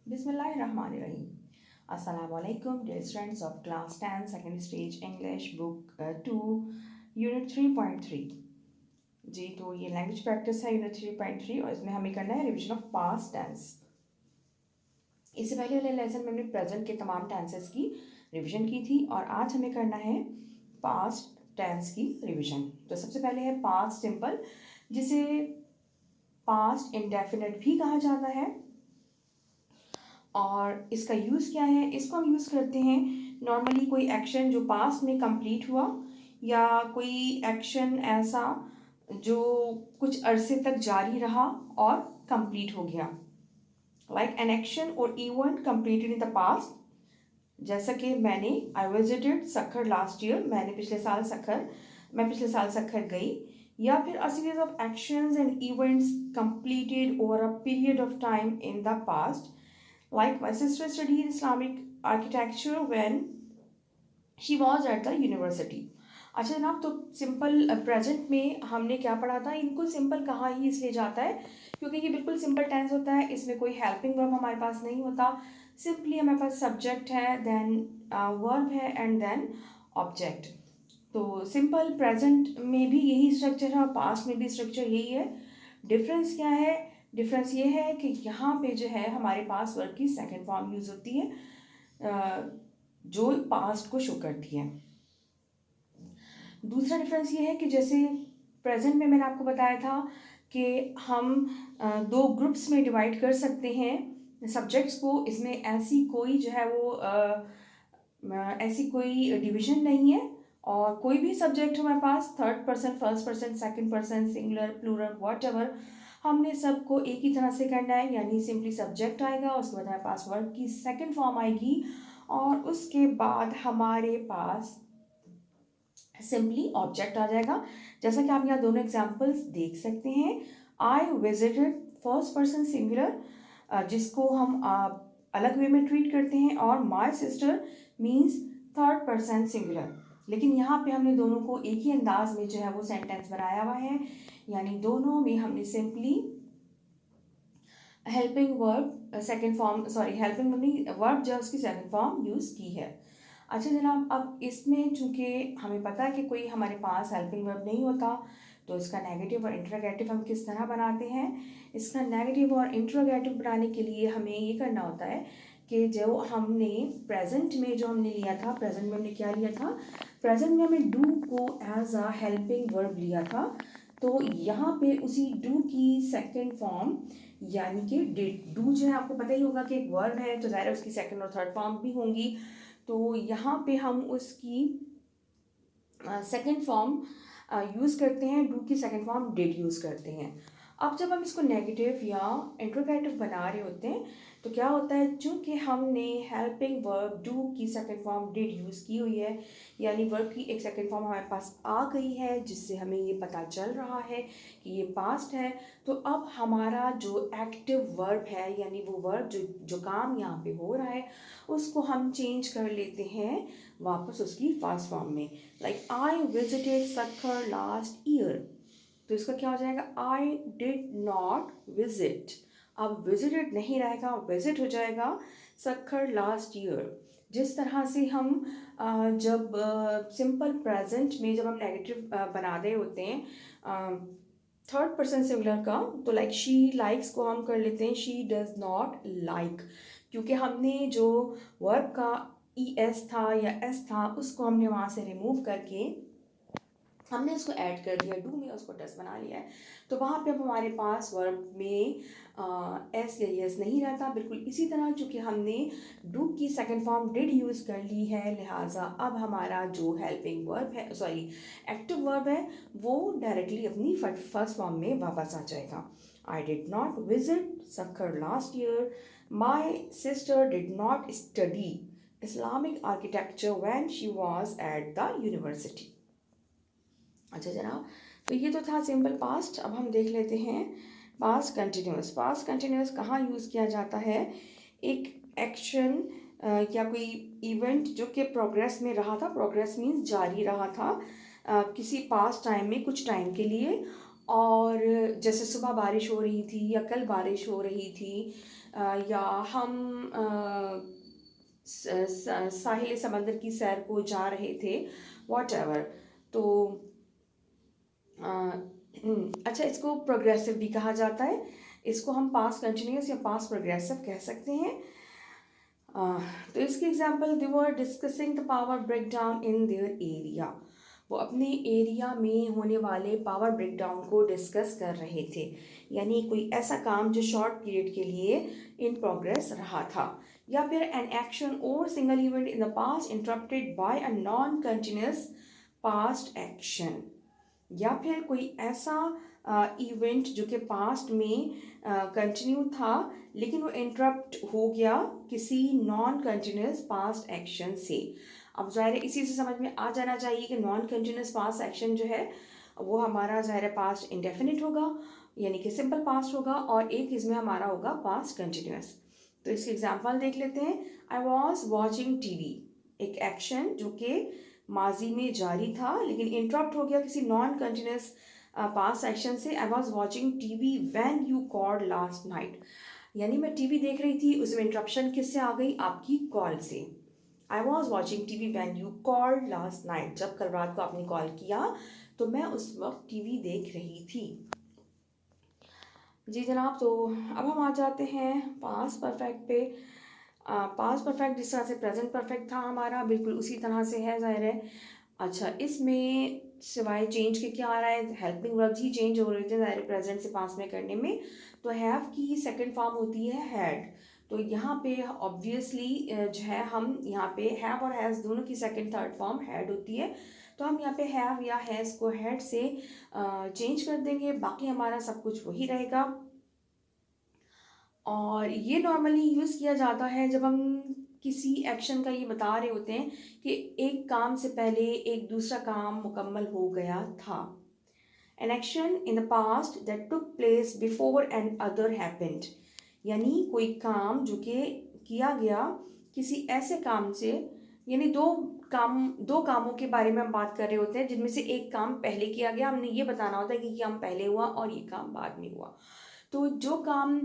Bismillahirrahmanirrahim. Assalamu alaikum, dear students of class 10 second stage English book 2 unit 3.3. जी, तो ये language practice है unit 3.3 और इसमें हमें करना है रिवीजन ऑफ पास्ट टेंस। इससे पहले वाले लेसन में हमने प्रेजेंट के तमाम टेंसेस की रिवीजन की थी और आज हमें करना है पास्ट टेंस की रिवीजन। तो सबसे पहले है पास्ट सिंपल, जिसे पास्ट इंडेफिनिट भी कहा जाता है। और इसका यूज़ क्या है? इसको हम यूज़ करते हैं नॉर्मली कोई एक्शन जो पास्ट में कंप्लीट हुआ या कोई एक्शन ऐसा जो कुछ अरसे तक जारी रहा और कंप्लीट हो गया, लाइक एन एक्शन और event completed in the past. जैसा कि I visited Sukkur last year, मैं पिछले साल सक्खर गई। या फिर a series of actions and events completed over a period of time in the past, like my sister studied Islamic architecture when she was at the university। अच्छा जनाब, तो simple present में हमने क्या पढ़ा था? इनको सिंपल कहा ही इसलिए जाता है क्योंकि ये बिल्कुल सिंपल टेंस होता है, इसमें कोई हेल्पिंग वर्ब हमारे पास नहीं होता। सिंपली हमारे पास सब्जेक्ट है, देन वर्ब है एंड देन ऑब्जेक्ट। तो सिंपल प्रेजेंट में भी यही स्ट्रक्चर है और पास्ट में भी स्ट्रक्चर यही है। डिफरेंस क्या है? डिफरेंस ये है कि यहाँ पे जो है हमारे पास वर्ब की सेकंड फॉर्म यूज़ होती है जो पास्ट को शो करती है। दूसरा डिफरेंस ये है कि जैसे प्रेजेंट में मैंने आपको बताया था कि हम दो ग्रुप्स में डिवाइड कर सकते हैं सब्जेक्ट्स को। इसमें ऐसी कोई जो है वो ऐसी कोई डिवीजन नहीं है और कोई भी सब्जेक्ट हमारे पास third person, first person, second person, singular, plural, whatever, हमने सबको एक ही तरह से करना है। यानी सिंपली सब्जेक्ट आएगा, उसके बाद हमारे पास वर्ब की सेकंड फॉर्म आएगी और उसके बाद हमारे पास सिंपली ऑब्जेक्ट आ जाएगा। जैसा कि आप यहाँ दोनों एग्जाम्पल्स देख सकते हैं। I visited first person singular, जिसको हम अलग वे में ट्रीट करते हैं, और my sister means third person singular. लेकिन यहाँ पे हमने दोनों को एक ही अंदाज में जो है वो सेंटेंस बनाया हुआ है, यानी दोनों में हमने simply helping verb second form, sorry helping verb जो उसकी सेकंड फॉर्म यूज़ की है। अच्छा जनाब, अब इसमें चूंकि हमें पता है कि कोई हमारे पास हेल्पिंग वर्ब नहीं होता, तो इसका नेगेटिव और इंट्रोगेटिव हम किस तरह बनाते हैं? इसका नेगेटिव और इंट्रोगेटिव बनाने के लिए हमें ये करना होता है कि जो हमने प्रेजेंट में जो हमने लिया था, प्रेजेंट में हमने क्या लिया था? प्रेजेंट में हमने डू को एज अ हेल्पिंग वर्ब लिया था। तो यहाँ पे उसी डू की सेकंड फॉर्म यानी कि डिड, डू जो है आपको पता ही होगा कि एक वर्ब है, तो ज़ाहिर है उसकी सेकंड और थर्ड फॉर्म भी होंगी। तो यहाँ पे हम उसकी सेकंड फॉर्म यूज़ करते हैं, डू की सेकंड फॉर्म डिड यूज़ करते हैं। अब जब हम इसको नेगेटिव या इंट्रोगेटिव बना रहे होते हैं तो क्या होता है, चूँकि हमने हेल्पिंग वर्ब डू की सेकंड फॉर्म डिड यूज़ की हुई है, यानी वर्ब की एक सेकंड फॉर्म हमारे पास आ गई है जिससे हमें ये पता चल रहा है कि ये पास्ट है। तो अब हमारा जो एक्टिव वर्ब है, यानी वो वर्ब जो काम यहाँ पे हो रहा है, उसको हम चेंज कर लेते हैं वापस उसकी फर्स्ट फॉर्म में। Like I visited Sukkur last year, तो इसका क्या हो जाएगा? I did not visit. अब विजिटेड नहीं रहेगा, विजिट हो जाएगा सक्खर लास्ट ईयर। जिस तरह से हम जब सिंपल प्रेजेंट में जब हम नेगेटिव बना रहे होते हैं थर्ड पर्सन सिंगुलर का, तो लाइक शी लाइक्स को हम कर लेते हैं शी डज नॉट लाइक, क्योंकि हमने जो वर्ब का ई एस था या एस था उसको हमने वहाँ से रिमूव करके हमने उसको ऐड कर दिया, डू में उसको डस बना लिया है। तो वहाँ पे अब हमारे पास वर्ब में एस या यस नहीं रहता। बिल्कुल इसी तरह चूँकि हमने डू की सेकंड फॉर्म डिड यूज़ कर ली है, लिहाजा अब हमारा जो हेल्पिंग वर्ब है, सॉरी एक्टिव वर्ब है, वो डायरेक्टली अपनी फर्स्ट फॉर्म में वापस आ जाएगा। I did not visit Sukkur last year, my sister did not study Islamic architecture when she was at the university. अच्छा जनाब, तो ये तो था सिंपल पास्ट। अब हम देख लेते हैं पास्ट कंटिन्यूस। पास्ट कंटिन्यूस कहाँ यूज़ किया जाता है? एक एक्शन या कोई इवेंट जो कि प्रोग्रेस में रहा था, प्रोग्रेस मीन्स जारी रहा था किसी पास्ट टाइम में कुछ टाइम के लिए, और जैसे सुबह बारिश हो रही थी या कल बारिश हो रही थी, या हम साहिल समंदर की सैर को जा रहे थे, वॉट एवर। तो अच्छा, इसको प्रोग्रेसिव भी कहा जाता है, इसको हम पास्ट कंटिन्यूस या पास्ट प्रोग्रेसिव कह सकते हैं। तो इसकी example, they were discussing the power break down in their area. वो अपने एरिया में होने वाले पावर ब्रेक डाउन को डिस्कस कर रहे थे, यानी कोई ऐसा काम जो शॉर्ट पीरियड के लिए इन प्रोग्रेस रहा था। या फिर एन एक्शन और single event in the past interrupted by a non continuous past action. या फिर कोई ऐसा इवेंट जो कि पास्ट में कंटिन्यू था लेकिन वो इंटरप्ट हो गया किसी नॉन कंटिन्यूस पास्ट एक्शन से। अब ज़ाहिर है इसी से समझ में आ जाना चाहिए कि नॉन कंटिन्यूस पास्ट एक्शन जो है वो हमारा ज़ाहिर है पास्ट इंडेफिनिट होगा, यानी कि सिंपल पास्ट होगा, और एक इसमें हमारा होगा पास्ट कंटिन्यूस। तो इसकी एग्जांपल देख लेते हैं। आई वॉज वॉचिंग टीवी, एक एक्शन जो कि माजी में जारी था लेकिन इंटरप्ट हो गया किसी नॉन कंटिन्यूस पास्ट एक्शन से। I was watching TV when you called last night, यानी मैं टीवी देख रही थी, उसमें इंटरप्शन किससे आ गई, आपकी कॉल से। I was watching TV when you called last night, जब कल रात को आपने कॉल किया तो मैं उस वक्त टीवी देख रही थी। जी जनाब, तो अब हम आ जाते हैं पास्ट परफेक्ट पे। पास्ट परफेक्ट जिस तरह से प्रेजेंट परफेक्ट था हमारा, बिल्कुल उसी तरह से है, ज़ाहिर है। अच्छा, इसमें सिवाय चेंज के क्या आ रहा है, हेल्पिंग वर्ब्स ही चेंज हो रहे थे ज़ाहिर प्रेजेंट से पास्ट में करने में। तो हैव की सेकंड फॉर्म होती है हैड। तो यहाँ पे ऑब्वियसली जो है हम यहाँ पे हैव और हैज़ दोनों की सेकंड थर्ड फॉर्म हैड होती है। तो हम यहाँ पे हैव या हैज़ को हैड से चेंज कर देंगे, बाकी हमारा सब कुछ वही रहेगा। और ये नॉर्मली यूज़ किया जाता है जब हम किसी एक्शन का ये बता रहे होते हैं कि एक काम से पहले एक दूसरा काम मुकम्मल हो गया था। An action in the past that took place before N other happened, यानी कोई काम जो कि किया गया किसी ऐसे काम से, यानी दो कामों के बारे में हम बात कर रहे होते हैं जिनमें से एक काम पहले किया गया, हमने ये बताना होता है कि ये काम पहले हुआ और ये काम बाद में हुआ। तो जो काम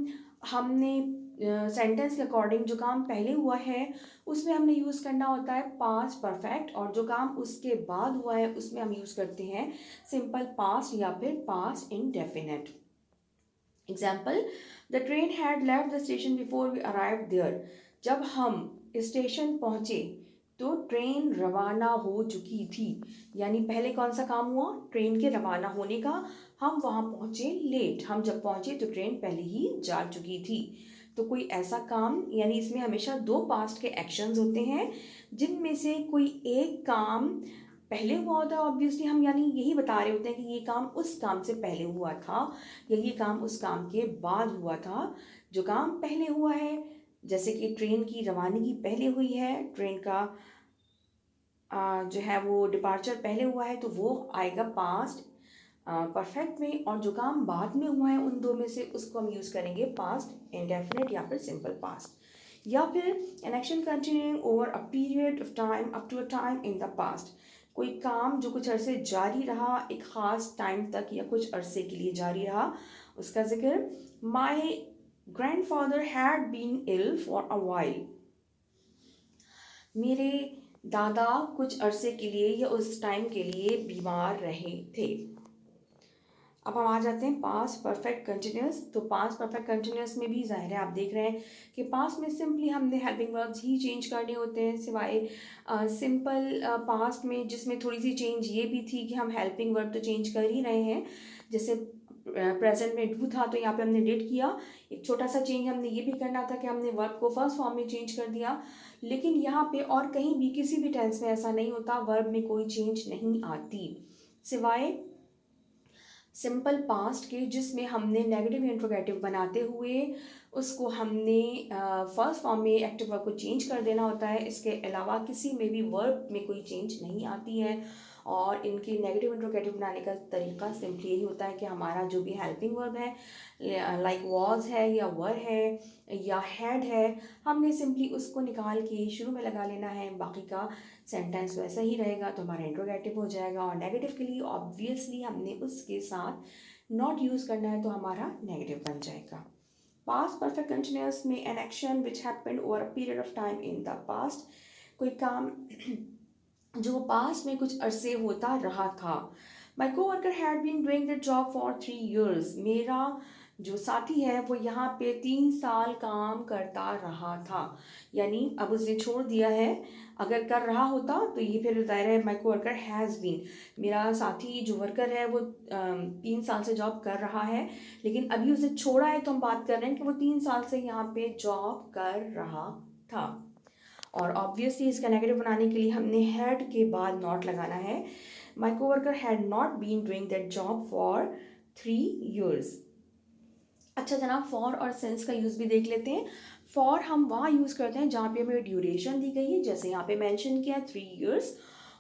हमने सेंटेंस के अकॉर्डिंग जो काम पहले हुआ है उसमें हमने यूज़ करना होता है पास्ट परफेक्ट, और जो काम उसके बाद हुआ है उसमें हम यूज़ करते हैं सिंपल पास्ट या फिर past indefinite. Example, the train had left the station before we arrived there. जब हम स्टेशन पहुँचे तो ट्रेन रवाना हो चुकी थी, यानी पहले कौन सा काम हुआ, ट्रेन के रवाना होने का। हम वहाँ पहुँचे लेट, हम जब पहुँचे तो ट्रेन पहले ही जा चुकी थी। तो कोई ऐसा काम, यानी इसमें हमेशा दो पास्ट के एक्शंस होते हैं जिनमें से कोई एक काम पहले हुआ होता है। ऑब्वियसली हम यानी यही बता रहे होते हैं कि ये काम उस काम से पहले हुआ था या ये काम उस काम के बाद हुआ था। जो काम पहले हुआ है, जैसे कि ट्रेन की रवानगी पहले हुई है, ट्रेन का जो है वो डिपार्चर पहले हुआ है, तो वो आएगा पास्ट परफेक्ट में। और जो काम बाद में हुआ है उन दो में से उसको हम यूज़ करेंगे पास्ट इंडेफिनिट या फिर सिंपल पास्ट। या फिर an action continuing over a period of time up to a time in the past, कोई काम जो कुछ अरसे जारी रहा, एक ख़ास टाइम तक या कुछ अरसे के लिए जारी रहा, उसका जिक्र। My grandfather had been ill for a while, मेरे दादा कुछ अरसे के लिए या उस टाइम के लिए बीमार रहे थे। अब हम आ जाते हैं पास्ट परफेक्ट कंटिन्यूस। तो पास्ट परफेक्ट कंटिन्यूस में भी ज़ाहिर है आप देख रहे हैं कि पास्ट में सिंपली हमने हेल्पिंग वर्ब्स ही चेंज करने होते हैं, सिवाय सिंपल पास्ट में जिसमें थोड़ी सी चेंज ये भी थी कि हम हेल्पिंग वर्ब तो चेंज कर ही रहे हैं। जैसे प्रेजेंट में डू था तो यहाँ पे हमने डिड किया। एक छोटा सा चेंज हमने ये भी करना था कि हमने वर्ब को फर्स्ट फॉर्म में चेंज कर दिया, लेकिन यहाँ पे और कहीं भी किसी भी टेंस में ऐसा नहीं होता, वर्ब में कोई चेंज नहीं आती सिवाय सिंपल पास्ट के, जिसमें हमने नेगेटिव इंट्रोगेटिव बनाते हुए उसको हमने फर्स्ट फॉर्म में एक्टिव वर्ब को चेंज कर देना होता है। इसके अलावा किसी में भी वर्ब में कोई चेंज नहीं आती है। और इनके नेगेटिव इंट्रोगेटिव बनाने का तरीका सिंपली यही होता है कि हमारा जो भी हेल्पिंग वर्ब है, लाइक वॉज है या वर है या हैड है, हमने सिंपली उसको निकाल के शुरू में लगा लेना है, बाकी का सेंटेंस वैसा ही रहेगा तो हमारा इंट्रोगेटिव हो जाएगा। और नेगेटिव के लिए ऑब्वियसली हमने उसके साथ नॉट यूज़ करना है तो हमारा नेगेटिव बन जाएगा। पास्ट परफेक्ट कंटिन्यूअस में an action which happened over a period of time in the past, कोई काम जो पास्ट में कुछ अरसे होता रहा था। My coworker had been doing the job for 3 years, मेरा जो साथी है वो यहाँ पे 3 साल काम करता रहा था, यानी अब उसने छोड़ दिया है। अगर कर रहा होता तो ये फिर ज़ाहिर है माई कोवर्कर हैज़ बीन, मेरा साथी जो वर्कर है वो 3 साल से जॉब कर रहा है, लेकिन अभी उसे छोड़ा है तो हम बात कर रहे हैं कि वो 3 साल से यहाँ पे जॉब कर रहा था। और ऑब्वियसली इसका नेगेटिव बनाने के लिए हमने हैड के बाद नॉट लगाना है। My coworker had not been doing that job for 3 years। अच्छा जनाब, फॉर और सिंस का यूज़ भी देख लेते हैं। फॉर हम वहाँ यूज़ करते हैं जहाँ पे हमें ड्यूरेशन दी गई है, जैसे यहाँ पे मेंशन किया 3 years।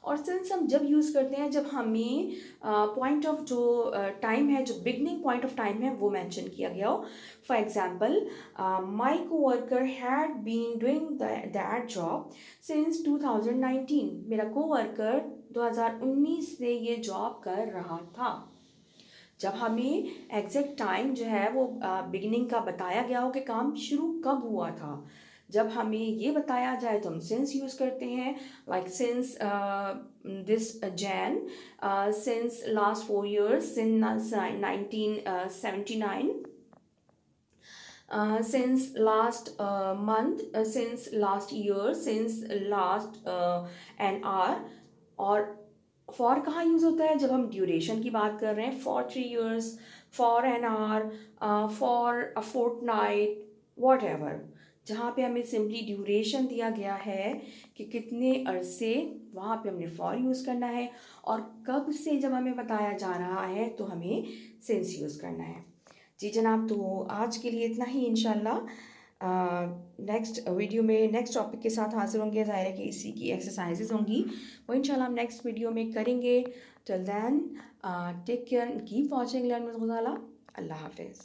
और सिंस हम जब यूज़ करते हैं जब हमें पॉइंट ऑफ जो टाइम है, जो बिगनिंग पॉइंट ऑफ टाइम है वो मेंशन किया गया हो। For example, my coworker had been doing that job since 2019, मेरा कोवर्कर 2019 से ये जॉब कर रहा था। जब हमें एग्जैक्ट टाइम जो है वो बिगिनिंग का बताया गया हो कि काम शुरू कब हुआ था, जब हमें ये बताया जाए तो हम सिंस यूज़ करते हैं, like since this Jain, since last 4 years, since 1979, since last month, since last year, since last an hour। और फॉर कहाँ यूज़ होता है? जब हम ड्यूरेशन की बात कर रहे हैं, for 3 years, for an hour, for a fortnight, whatever, जहाँ पे हमें सिंपली ड्यूरेशन दिया गया है कि कितने अरसे, वहाँ पे हमने फॉर यूज़ करना है। और कब से जब हमें बताया जा रहा है तो हमें सिंस यूज़ करना है। जी जनाब, तो आज के लिए इतना ही। इंशाल्लाह नेक्स्ट वीडियो में नेक्स्ट टॉपिक के साथ हाजिर होंगे। ज़ाहिर है कि इसी की एक्सरसाइजेज होंगी, वो इंशाल्लाह हम नेक्स्ट वीडियो में करेंगे। Till then take care, keep watching learn with Guzala. अल्लाह हाफिज़।